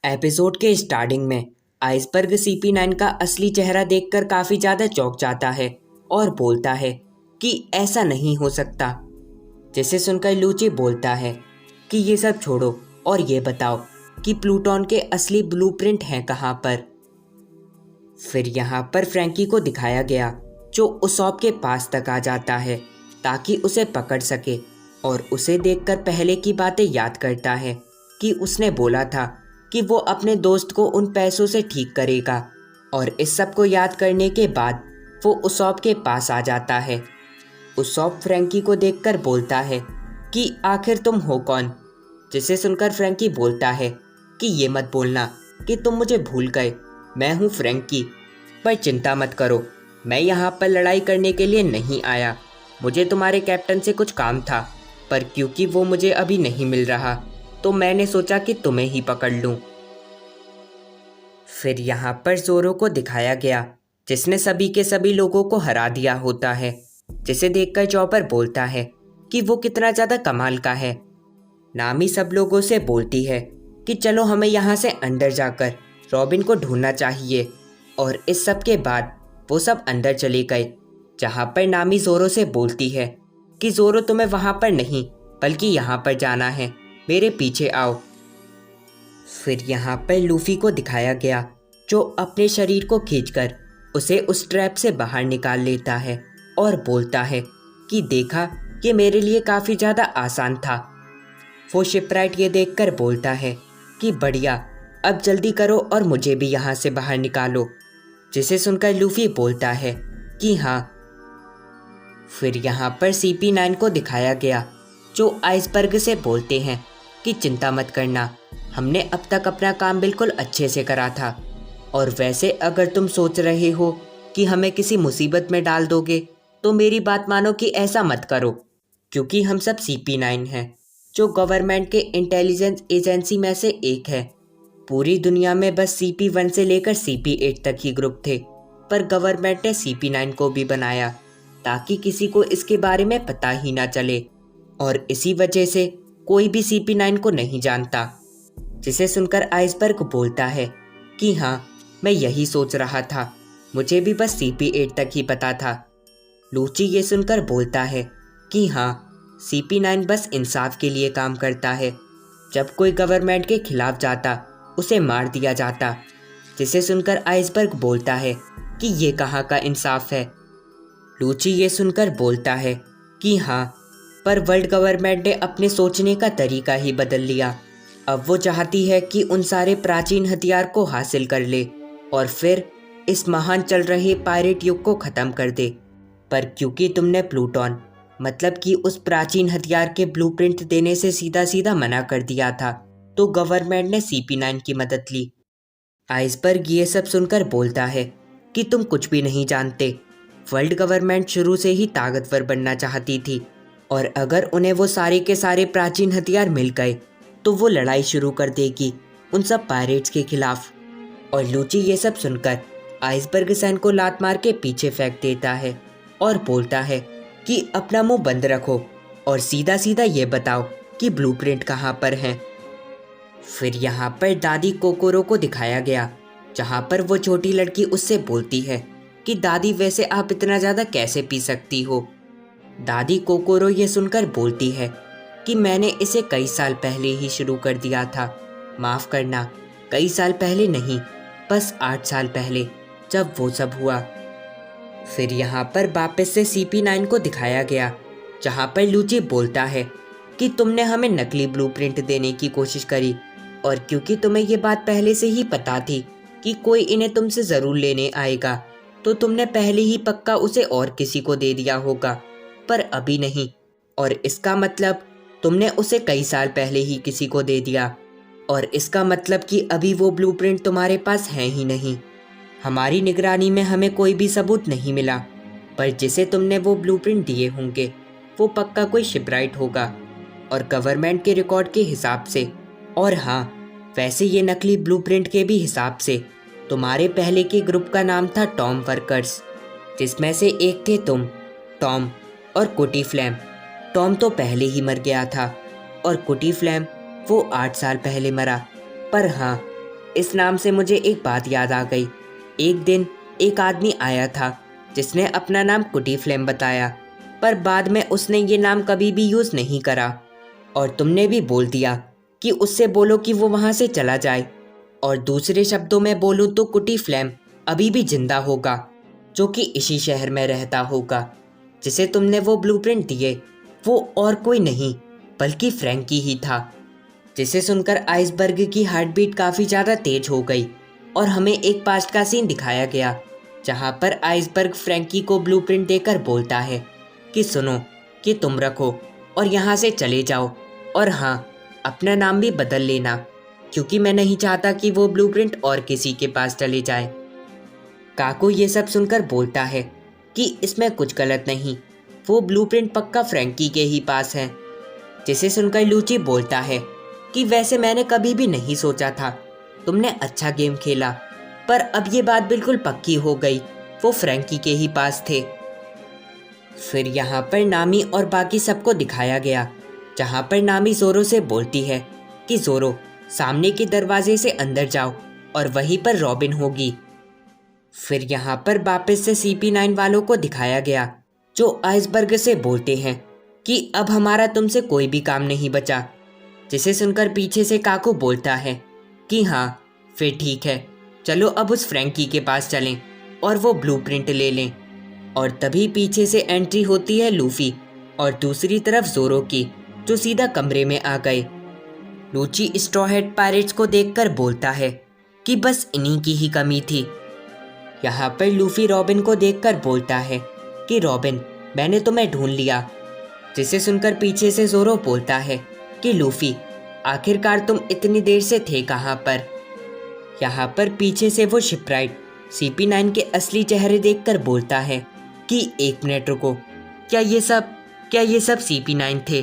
Episode के starting में iceberg CP9 का असली चेहरा देखकर काफी ज्यादा चौंक जाता है और बोलता है कि ऐसा नहीं हो सकता। जिसे सुनकर लूची बोलता है कि ये सब छोड़ो और ये बताओ कि प्लूटोन के असली ब्लूप्रिंट हैं कहाँ पर। फिर यहाँ पर फ्रैंकी को दिखाया गया जो उसॉप के पास तक आ जाता है ताकि उसे पकड़ सके और उसे देखकर पहले की बातें याद करता है कि उसने बोला था कि वो अपने दोस्त को उन पैसों से ठीक करेगा। और इस सब को याद करने के बाद वो उसॉप के पास आ जाता है। उसॉप फ्रैंकी को देखकर बोलता है कि आखिर तुम हो कौन। जिसे सुनकर फ्रैंकी बोलता है कि ये मत बोलना कि तुम मुझे भूल गए, मैं हूँ फ्रैंकी। पर चिंता मत करो, मैं यहाँ पर लड़ाई करने के लिए नहीं आया। मुझे तुम्हारे कैप्टन से कुछ काम था, पर क्योंकि वो मुझे अभी नहीं मिल रहा तो मैंने सोचा कि तुम्हें ही पकड़ लूं। फिर यहाँ पर जोरो को दिखाया गया जिसने सभी के सभी लोगों को हरा दिया होता है। जिसे देखकर चॉपर बोलता है कि वो कितना ज़्यादा कमाल का है। नामी सब लोगों से बोलती है कि चलो हमें यहाँ से अंदर जाकर रॉबिन को ढूंढना चाहिए। और इस सब के बाद वो सब अंदर चले गए, जहाँ पर नामी जोरो से बोलती है कि जोरो तुम्हें वहाँ पर नहीं बल्कि यहाँ पर जाना है, मेरे पीछे आओ। फिर यहाँ पर लूफी को दिखाया गया जो अपने शरीर को खींचकर उसे उस ट्रैप से बाहर निकाल लेता है और बोलता है कि देखा, ये मेरे लिए काफ़ी ज़्यादा आसान था। वो शिपराइट ये देखकर बोलता है कि बढ़िया, अब जल्दी करो और मुझे भी यहाँ से बाहर निकालो। जिसे सुनकर लूफी बोलता है कि हाँ। फिर यहाँ पर CP9 को दिखाया गया जो आइसबर्ग से बोलते हैं कि चिंता मत करना, हमने अब तक अपना काम बिल्कुल अच्छे से करा था। और वैसे अगर तुम सोच रहे हो कि हमें किसी मुसीबत में डाल दोगे तो मेरी बात मानो कि ऐसा मत करो, क्योंकि हम सब CP9 हैं जो गवर्नमेंट के इंटेलिजेंस एजेंसी में से एक है। पूरी दुनिया में बस CP1 से लेकर CP8 तक ही ग्रुप थे, पर गवर्नमेंट ने CP9 को भी बनाया ताकि किसी को इसके बारे में पता ही ना चले। और इसी वजह से कोई भी CP9 को नहीं जानता। जिसे सुनकर आइसबर्ग बोलता है कि हाँ, मैं यही सोच रहा था, मुझे भी बस CP8 तक ही पता था। लूची ये सुनकर बोलता है कि हाँ, CP9 बस इंसाफ के लिए काम करता है। जब कोई गवर्नमेंट के खिलाफ जाता उसे मार दिया जाता। जिसे सुनकर आइसबर्ग बोलता है कि ये कहाँ का इंसाफ है। लूची ये सुनकर बोलता है कि हाँ, पर वर्ल्ड गवर्नमेंट ने अपने सोचने का तरीका ही बदल लिया। अब वो चाहती है कि उन सारे प्राचीन हथियार को हासिल कर ले और फिर इस महान चल रहे पायरेट युग को ख़त्म कर दे। पर क्योंकि तुमने प्लूटोन मतलब कि उस प्राचीन हथियार के ब्लूप्रिंट देने से सीधा सीधा मना कर दिया था, तो गवर्नमेंट ने CP9 की मदद ली। आइसबर्ग ये सब सुनकर बोलता है कि तुम कुछ भी नहीं जानते। वर्ल्ड गवर्नमेंट शुरू से ही ताकतवर बनना चाहती थी और अगर उन्हें वो सारे के सारे प्राचीन हथियार मिल गए तो वो लड़ाई शुरू कर देगी उन सब पायरेट्स के खिलाफ। और लूची ये सब सुनकर आइसबर्ग सैन को लात मार के पीछे फेंक देता है और बोलता है कि अपना मुंह बंद रखो और सीधा सीधा ये बताओ कि ब्लूप्रिंट कहाँ पर हैं। फिर यहाँ पर दादी कोकोरो को दिखाया गया जहाँ पर वो छोटी लड़की उससे बोलती है कि दादी, वैसे आप इतना ज़्यादा कैसे पी सकती हो। दादी कोकोरो ये सुनकर बोलती है कि मैंने इसे कई साल पहले ही शुरू कर दिया था। माफ़ करना, कई साल पहले नहीं, बस 8 साल पहले, जब वो सब हुआ। फिर यहाँ पर वापस से CP9 को दिखाया गया जहाँ पर लूची बोलता है कि तुमने हमें नकली ब्लूप्रिंट देने की कोशिश करी और क्योंकि तुम्हें ये बात पहले से ही पता थी कि कोई इन्हें तुमसे ज़रूर लेने आएगा, तो तुमने पहले ही पक्का उसे और किसी को दे दिया होगा, पर अभी नहीं। और इसका मतलब तुमने उसे कई साल पहले ही किसी को दे दिया, और इसका मतलब कि अभी वो ब्लूप्रिंट तुम्हारे पास है ही नहीं। हमारी निगरानी में हमें कोई भी सबूत नहीं मिला, पर जिसे तुमने वो ब्लूप्रिंट दिए होंगे वो पक्का कोई शिपराइट होगा और गवर्नमेंट के रिकॉर्ड के हिसाब से, और हाँ, वैसे ये नकली ब्लूप्रिंट के भी हिसाब से तुम्हारे पहले के ग्रुप का नाम था टॉम वर्कर्स, जिसमें से एक थे तुम, टॉम और कुटी फ्लैम। टॉम तो पहले ही मर गया था और कुटी फ्लैम वो 8 साल पहले मरा। पर हाँ, इस नाम से मुझे एक बात याद आ गई। एक दिन एक आदमी आया था जिसने अपना नाम कुटी फ्लेम बताया, पर बाद में उसने ये नाम कभी भी यूज़ नहीं करा। और तुमने भी बोल दिया कि उससे बोलो कि वो वहाँ से चला जाए। और दूसरे शब्दों में बोलूँ तो कुटी फ्लेम अभी भी जिंदा होगा, जो कि इसी शहर में रहता होगा। जिसे तुमने वो ब्लूप्रिंट दिए वो और कोई नहीं बल्कि फ्रैंकी ही था। जिसे सुनकर आइसबर्ग की हार्ट बीट काफ़ी ज़्यादा तेज हो गई और हमें एक पास्ट का सीन दिखाया गया जहाँ पर आइसबर्ग फ्रैंकी को ब्लूप्रिंट देकर बोलता है कि सुनो, कि तुम रखो और यहाँ से चले जाओ, और हाँ, अपना नाम भी बदल लेना, क्योंकि मैं नहीं चाहता कि वो ब्लूप्रिंट और किसी के पास चले जाए। काकू ये सब सुनकर बोलता है कि इसमें कुछ गलत नहीं, वो ब्लूप्रिंट पक्का फ्रैंकी के ही पास है। जिसे सुनकर लूची बोलता है कि वैसे मैंने कभी भी नहीं सोचा था, तुमने अच्छा गेम खेला, पर अब ये बात बिल्कुल पक्की हो गई, वो फ्रैंकी के ही पास थे। फिर यहाँ पर नामी और बाकी सबको दिखाया गया, जहाँ पर नामी जोरो से बोलती है कि जोरो, सामने के दरवाजे से अंदर जाओ और वहीं पर रॉबिन होगी। फिर यहाँ पर वापस से CP9 वालों को दिखाया गया, जो आइसबर्ग से बोलते हैं कि अब हमारा तुमसे कोई भी काम नहीं बचा। जिसे सुनकर पीछे से काकू बोलता है कि हाँ, फिर ठीक है, चलो अब उस फ्रैंकी के पास चलें और वो ब्लूप्रिंट ले लें। और तभी पीछे से एंट्री होती है लूफी और दूसरी तरफ जोरो की, जो सीधा कमरे में आ गए। लूची स्ट्रॉ हेड पायरेट्स को देखकर बोलता है कि बस इन्हीं की ही कमी थी। यहाँ पर लूफी रॉबिन को देखकर बोलता है कि रॉबिन, मैंने तुम्हें ढूंढ लिया। जिसे सुनकर पीछे से जोरो बोलता है कि लूफी, आखिरकार तुम इतनी देर से थे कहाँ पर। यहाँ पर पीछे से वो शिपराइट CP9 के असली चेहरे देखकर बोलता है कि एक मिनट रुको, क्या ये सब CP9 थे?